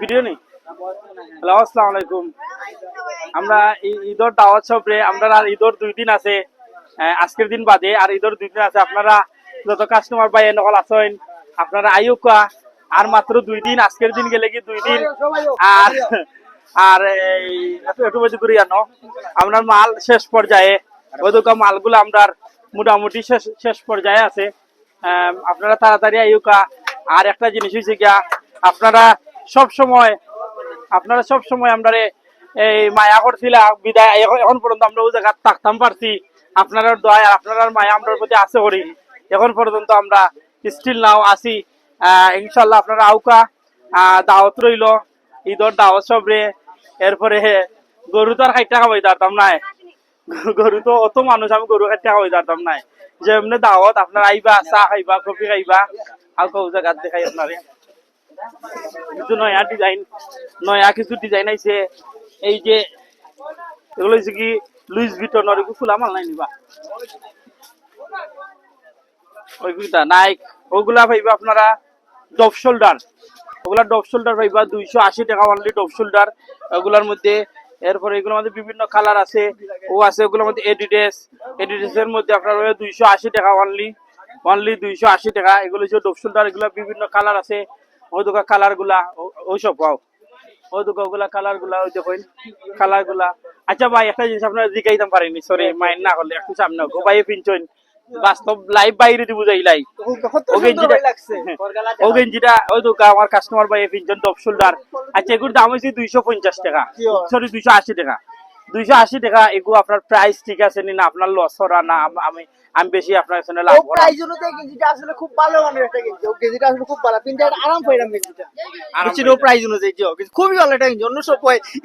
Video নেই। Hello, আসসালামু আলাইকুম। আমরা ঈদর দাওয়াত সবরে আমরা আর ঈদর 2 দিন আছে, আজকের দিন বাদে আর ঈদর 2 দিন আছে। আপনারা যত কাস্টমার ভাই নকল আছেন আপনারা আইউকা আর মাত্র 2 দিন, আজকের দিন গেলে কি 2 দিন আর আর এই একটু বেশি করে জানো আমরা মাল শেষ পর্যায়ে ওই দোকান মালগুলো আমরা মোটামুটি শেষ পর্যায়ে আছে। আপনারা তাড়াতাড়ি আইউকা। আর একটা জিনিস হয়েছে গিয়া আপনারা সব সময় আমরা এই মায়া করছিলাম বিদায়, এখন পর্যন্ত আমরা ওই জায়গা থাকতাম পারছি আপনার দয়া আর আপনার মায়া আমরা প্রতি আছে করি। এখন পর্যন্ত আমরা স্টিল নাও আছি। ইনশাল্লাহ আপনারা আউকা, দাওয়াত রইল, ঈদর দাওয়াত সবরে। এরপরে গরু তো আর 60 টাকা হয়ে দাঁড়তাম নাই, গরু তো অত মানুষ, আমি গরু 60 টাকা হয়ে দাঁড়তাম নাই। যে এমনি দাওয়াত আপনার আইবা, চা খাইবা, কফি খাইবা, আউকা ওই জায়গা দেখাই আপনারে কিছু নয়া কিছু ডিজাইন আইছে। এই যে এগুলো হচ্ছে কি লুইস ভিটনের, এগুলো ফুল আমার নাই নিবা, ওইগুলা নাইক, ওগুলা পাইবা আপনারা ডপ শোল্ডার, ওগুলা ডপ শোল্ডার পাইবা 280 টাকা অনলি ডপ শোল্ডার ওগুলার মধ্যে। এরপরে এগুলোর মধ্যে বিভিন্ন কালার আছে, ও আছে ওগুলোর মধ্যে এডিডাসের মধ্যে আপনার 280 টাকা অনলি 280 টাকা। এগুলো হচ্ছে ডপ শোল্ডার, এগুলো বিভিন্ন কালার আছে। ওই দোকান কালার গুলা ওইসব পাও, ওই দোকান ওগুলা কালার গুলা ওই দেখেন কালার গুলা। আচ্ছা ভাই, একটা জিনিস আপনারা জিজ্ঞাইতাম পারেনি, সরি মাইন্ড না করলে একটু সামনে গো ভাই পিনছেন বাস্তব লাইভ বাইরে দিব যাইলাই ও গেঞ্জিটা ওই দোকান আমার কাস্টমার ভাই পিনছেন টপ শোল্ডার। আচ্ছা এগুলোর দাম হয়েছে 250 টাকা, সরি 280 টাকা, 280 টাকা। এগুলো আপনার প্রাইস ঠিক আছে নি না আপনার লস হরা না আমি বেশি আপনার কাছে লাভ করা। প্রাইস অনুযায়ী গেঞ্জিটা আসলে খুব ভালো মানের একটা গেঞ্জি, ও গেঞ্জিটা আসলে খুব ভালো, পিনতে আরাম পাইলাম গেঞ্জিটা। বুঝছি ও প্রাইস অনুযায়ী যে গেঞ্জি খুবই ভালো একটা গেঞ্জি, অন্য সব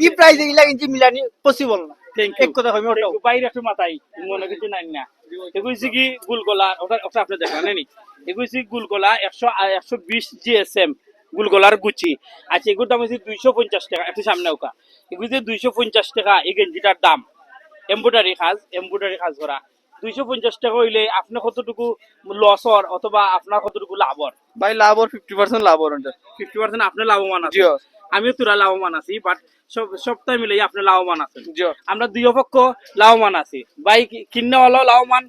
এই প্রাইসে ইলা গেঞ্জি মিলানি পসিবল না। এক কথা কইমি ওটা বাইরে একটু মাথায় মনে কিছু নাই না। এগুলো কি গুলগোলা, ওটা আপনি দেখেন নি, এগুলো গুলগোলা 120 জিএসএম গুলগোলার গুচি। আচ্ছা এগুলোর দাম হচ্ছে 250 টাকা, একটু সামনে ওকা। এগুলো যে 250 টাকা এই গেঞ্জিটার দাম, এমব্রয়ডারি কাজ করা। 250 টাকা হইলে আপনি কতটুকু লসর অথবা আপনার কতটুকু লাভর? ভাই লাভ ওর 50% লাভ ওর 50% আপনি লাভবান আছেন, আমিও তোরা লাভবান আছি, বাট সবটাই মিলে আপনি লাভবান আছেন, আমরা দুই পক্ষ লাভবান আছি। ভাই কিনে হলো লাভবান,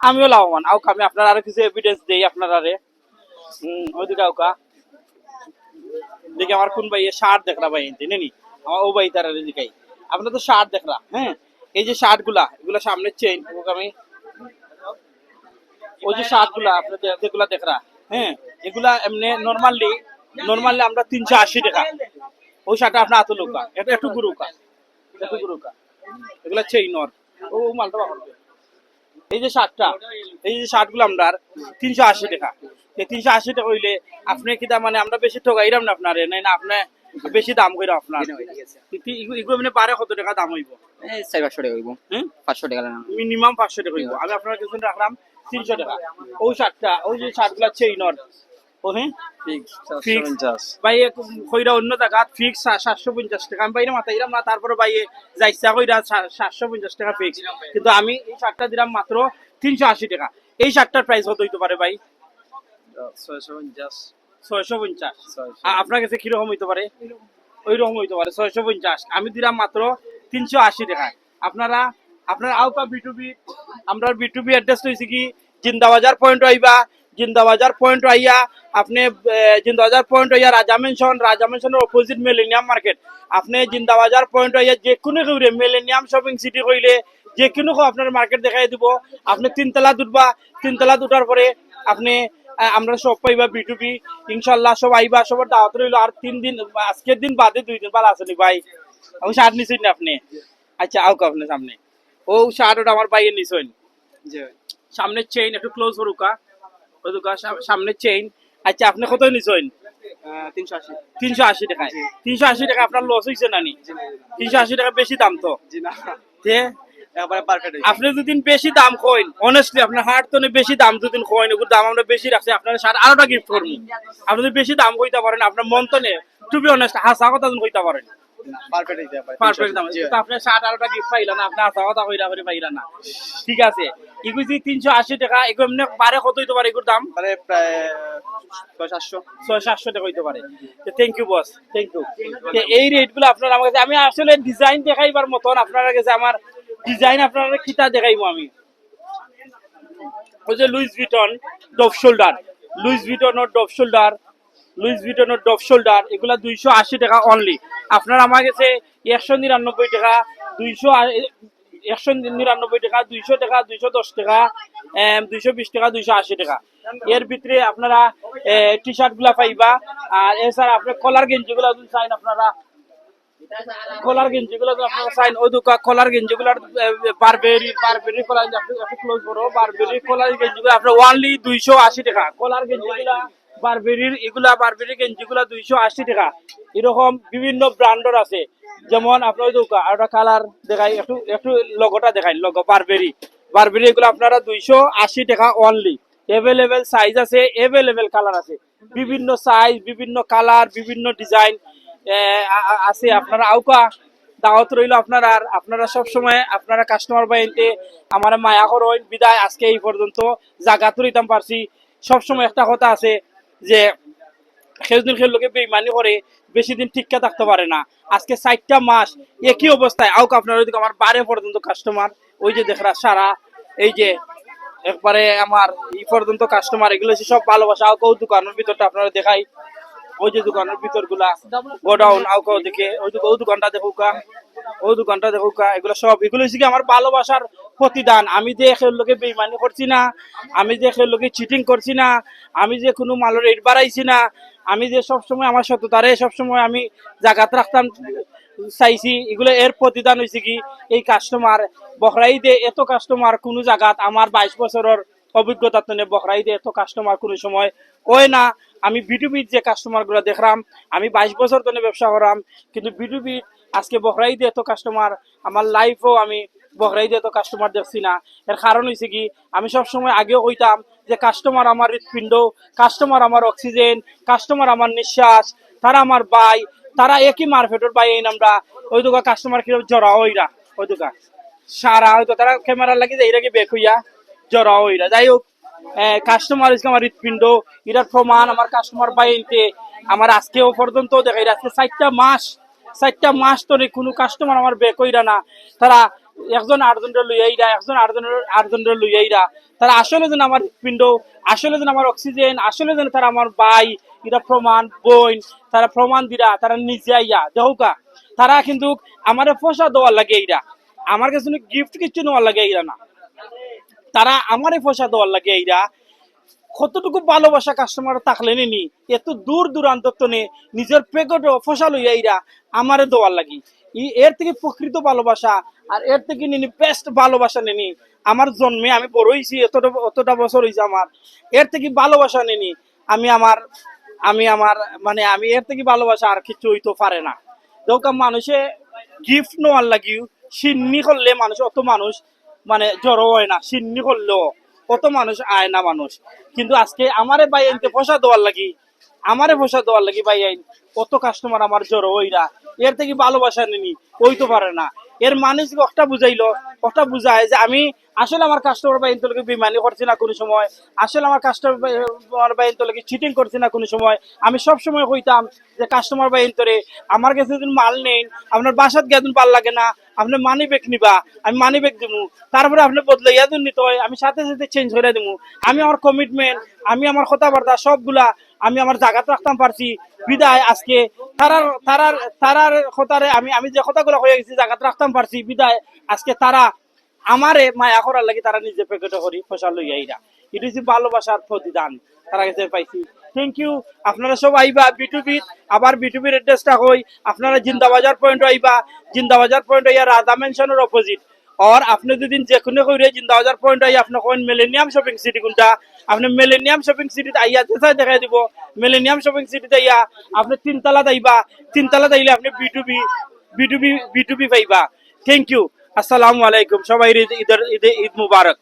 আমিও লাভবান। আমি আপনার আরো কিছু এভিডেন্স দেই আপনার আরে ওইদিকে আউকা দেখি আমার কোন ভাই শার্ট দেখরা ভাই নি আমার ও ভাই তারা দিকাই আপনার তো শার্ট দেখরা। হ্যাঁ এই যে শার্ট গুলা এগুলা সামনে চেইন আমি ওই যে শার্ট গুলা আপনার যেগুলা দেখরা, হ্যাঁ এগুলা এমনি নর্মালি আমরা 380 টাকা। ওই শার্টটা আপনার হাতে লোকা এটা একটু গুরুকা এগুলা চেইন ওর ও মালটা বাবা। এই যে শার্ট গুলো আমরা 380 টাকা। এই 380 টাকা হইলে আপনি কি দাম, মানে আমরা বেশি ঠকাইরাম না আপনারে, নাই না আপনি বেশি দাম কইরা আপনার এগুলো মানে পারে কত টাকা দাম হইব? 500 টাকা হইব, 500 টাকা না, মিনিমাম 500 টাকা হইব। আমি আপনার কাছে রাখলাম 300 টাকা। ওই শার্টটা ওই যে শার্টগুলা চেইনর ও হ্যাঁ ফিক্স ভাই কইরা অন্য জায়গা ফিক্স 750 টাকা। আমি বাইরে মাথাইরাম না, তারপরে ভাই যাইছা কইরা 750 টাকা ফিক্স, কিন্তু আমি এই শার্টটা দিলাম মাত্র 380 টাকা। এই শার্টটার প্রাইস কত হইতে পারে ভাই? 650। আপনার কাছে কিরকম হইতে পারে? ওই রকম হইতে পারে 650। আমি দিলাম মাত্র 380 টাকা। আপনার আউকা বিটুবি, আমরা বিটুবি অ্যাড্রেস হইছে কি জিন্দাবাজার পয়েন্ট আইবা, জিন্দাবাজার পয়েন্ট আইয়া আপনি জিন্দাবাজার পয়েন্ট আইয়া রাজা মেনশনের অপোজিট মিলেনিয়াম মার্কেট। আপনি জিন্দাবাজার পয়েন্ট আইয়া যে কোনো কইরে মিলেনিয়াম শপিং সিটি কইলে যে কোনো আপনার মার্কেট দেখাই দিব। আপনি তিনতলা উঠার পরে আপনি আমরা সব পাইবা বিটুবি। ইনশাল্লাহ সব আইবা, সবার দাওয়াত রইল। আর 3 দিন, আজকের দিন বাদে 2 দিন ভালো আসেনি ভাই। আমি শার্ট নিছেন না আপনি? আচ্ছা আউকা আপনি সামনে ও শার্ট ওটা আমার বাইরে নিছেন। সামনে চেইন একটু ক্লোজ করুকা, ওই দোকা সামনে চেইন। আচ্ছা আপনি কত নিছেন? 380 টাকা। 380 টাকা আপনার লস হইছে না নি? 380 টাকা বেশি দাম তো আপনি দুদিন বেশি দাম কইন, অনেস্টলি আপনার হার্ট তো বেশি দাম দুদিন কইন, ওগুলো দাম আমরা বেশি রাখছি। আপনার সাথে আরোটা গিফট করবো। আপনি যদি বেশি দাম কইতে পারেন, আপনার মন তো নেই, টু বি অনেস্ট হাসা কথা কইতে পারেন, পারফেক্ট দাম। আপনার 60-18টা গিফট পাইলা না, আপনি হাসা কথা কইরা পাইলা না। ঠিক আছে, এগুলো 380 টাকা। এগুলো এমনি বারে কত হইতে পারে এগুলোর দাম? মানে প্রায় 700 600-700 টাকা হইতে পারে। Thank you boss, thank you. এই রেট গুলো আপনার আমার কাছে, আমি আসলে ডিজাইন দেখাইবার মতন আপনার কাছে আমার ডিজাইন আপনার কিতা দেখাইবো আমি। ওই যে লুইস ভিটন ডফ শোল্ডার, লুইস ভিটনের ডফ শোল্ডার, লুইস ভিটনের ডফ শোল্ডার, এগুলা 280 টাকা অনলি। আপনার আমার কাছে 199 টাকা, 199 টাকা, 200 টাকা, 210 টাকা, 220 টাকা, 280 টাকা। এর ভিতরে আপনারা টি শার্ট গুলা পাইবা। আর এছাড়া আপনার কলার গেঞ্জি গুলা যদি চাইন, আপনারা কলার গেঞ্জি গুলো আপনারা চাইন, ওই দোকান কলার গেঞ্জি গুলার বারবেরি কলার একটু ক্লোজ করো, বারবেরি কলার গেঞ্জি গুলো আপনার অনলি 280 টাকা। কলার গেঞ্জি গুলা বারবেরি গেঞ্জি গুলা 280 টাকা। এরকম বিভিন্ন ব্র্যান্ডের আছে, যেমন আপনার ওই দোকান আর একটা কালার দেখাই, একটু লগোটা দেখাই, লগো বারবেরি এগুলো আপনারা 280 টাকা অনলি। এভেলেবেল সাইজ আছে, এভেলেবেল কালার আছে, বিভিন্ন সাইজ, বিভিন্ন কালার, বিভিন্ন ডিজাইন আছে। আপনারা আউকা দাওয়াত রইল আপনারা সব সময় আপনারা কাস্টমার বাইতে আমার মায়া করেন বিদায়। আজকে এই পর্যন্ত জায়গা তুলিতাম পারছি। সব সময় একটা কথা আছে যে সেদিন লোকে বেইমানি করে বেশি দিন টিকা থাকতে পারে না। আজকে 4টা মাস একই অবস্থায় আউকা আপনারা ওইদিকে আমার 12 পর্যন্ত কাস্টমার, ওই যে দেখরা সারা এই যে একবারে আমার এই পর্যন্ত কাস্টমার, এগুলো সব ভালোবাসা। আউকা ওই দোকানের ভিতরটা আপনারা দেখাই, ওই যে দোকানের ভিতর গুলা গোডাউন আউকাও দেখে, ওই দোকানটা দেখুকা, ওই দোকানটা দেখুকা, এগুলো সব এগুলো হচ্ছে আমার ভালোবাসার প্রতিদান। আমি যে এর লোকে বেইমানি করছি না, আমি যে এর লোকে চিটিং করছি না, আমি যে কোনো মালের রেট বাড়াইছি না, আমি যে সবসময় আমার সততারে সবসময় আমি জায়গাতে রাখতাম চাইছি, এগুলো এর প্রতিদান হয়েছে কি এই কাস্টমার। বখরাইদে এত কাস্টমার কোনো জায়গাত আমার 22 বছরের অভিজ্ঞতা তো নেই, বখরাইদে এত কাস্টমার কোনো সময় হয় না। আমি বিটুবির যে কাস্টমার গুলো দেখলাম, আমি 22 বছর ধরে ব্যবসা করাম, কিন্তু বিটুবি আজকে বখরাইদে এত কাস্টমার আমার লাইফও আমি বখরাইদে এত কাস্টমার দেখছি না। এর কারণ হয়েছে কি আমি সবসময় আগেও কইতাম যে কাস্টমার আমার হৃৎপিণ্ড, কাস্টমার আমার অক্সিজেন, কাস্টমার আমার নিঃশ্বাস, তারা আমার ভাই, তারা একই মার্কেটের ভাই। এই নামরা ওই দোকান কাস্টমার কিরকম জড়া হইরা, ওই দোকান সারা হয়তো তারা ক্যামেরা লাগিয়ে যায় এটাকে বেক হইয়া জড়া হইরা। যাই হোক, কাস্টমার আমার হৃৎপিণ্ড, এটার প্রমাণ আমার কাস্টমার বাইতে আমার আজকেও পর্যন্ত দেখা যায়। আজকে 4টা মাস ধরে কোনো কাস্টমার আমার বেক হইরা না। তারা একজন আটজনের লইয়াইরা, একজন আটজনের লইয়াইরা, তারা আসলে যেন আমার হৃৎপিণ্ড, আসলে যেন আমার অক্সিজেন, আসলে যেন তারা আমার ভাই। এটা প্রমাণ বইন, তারা প্রমাণ দিরা, তারা নিজে আইয়া দেহকা। তারা কিন্তু আমার পয়সা দেওয়ার লাগে এইরা, আমার কাছে গিফট কিছু নেওয়ার লাগে এইরা না, তারা আমারে পয়সা দেওয়ার লাগে এইরা। কতটুকু ভালোবাসা কাস্টমার থাকলে নি এত দূর দূরান্ত নে নিজের পেকেট পয়সা লইয়া এইরা আমারে দেওয়ার লাগি। এর থেকে প্রকৃত ভালোবাসা আর এর থেকে নিনি বেস্ট ভালোবাসা নেনি আমার জন্মে। আমি বড় হয়েছি, অতটা বছর হয়েছে আমার, এর থেকে ভালোবাসা নেনি আমি আমার মানে আমি এর থেকে ভালোবাসা আর কিছু হইতে পারে না। দেখো মানুষে গিফট নেওয়ার লাগিও সিন্নি করলে মানুষ অত মানুষ মানে জড়ো হয় না, সিন্নি করলেও কত মানুষ আয় না মানুষ। কিন্তু আজকে আমারে ভাই আইনতে পয়সা দেওয়ার লাগি ভাই আইন কত কাস্টমার আমার জড়ো হইরা। এর থেকে ভালোবাসা নেনি হইতে পারে না। এর মানুষ একটা বুঝাইলো, একটা বুঝায় যে আমি আসলে আমার কাস্টমার বাহিনী তোকে বেমানি করছি না কোনো সময়, আসলে আমার কাস্টমার বাহিনী তোকে চিটিং করছি না কোনো সময়। আমি সব সময় কইতাম যে কাস্টমার বাহিনী তোরে আমার কাছে যদি মাল নেই, আপনার বাসাত গেদিন ভাল লাগে না, আপনি মানি ব্যাগ নিবা, আমি মানি ব্যাগ দিব, তারপরে আপনি বদলে ইয়াদুন নিতে হয়, আমি সাথে সাথে চেঞ্জ করে দিব। আমি আমার কমিটমেন্ট, আমি আমার কথাবার্তা সবগুলা আমি আমার জায়গাতে রাখতাম পারছি বিদায়। আজকে তারার কথারে আমি যে কথাগুলো হয়ে গেছি জায়গাতে রাখতাম পারছি বিদায়। আজকে তারা আমারে মায়া করার লাগে তারা নিজে প্যাকেটে করি পয়সা লইয়া এইরা। এটা হচ্ছে ভালোবাসার প্রতিদান তারা কাছে পাইছি। Thank you. আপনারা সব আইবা বিটুবি, আবার বিটুবির এড্রেসটা হই আপনারা জিন্দাবাজার পয়েন্ট আইবা, জিন্দাবাজার পয়েন্ট আইয়া রাধা মেনশনের অপোজিট। और আপনি যদি যে কোনো কইরে জিন্দাবাজার পয়েন্ট আই আপনি কোন মিলেনিয়াম শপিং সিটি কোনটা, আপনি মিলেনিয়াম শপিং সিটিতে আইয়া যেটা দেখাই দিব। মিলেনিয়াম শপিং সিটিতে আইয়া আপনি তিনতলা আইবা, তিনতলা আইলে আপনি বিটুবি পাইবা। Thank you. আসসালামু আলাইকুম। সবাই ঈদ মুবারক।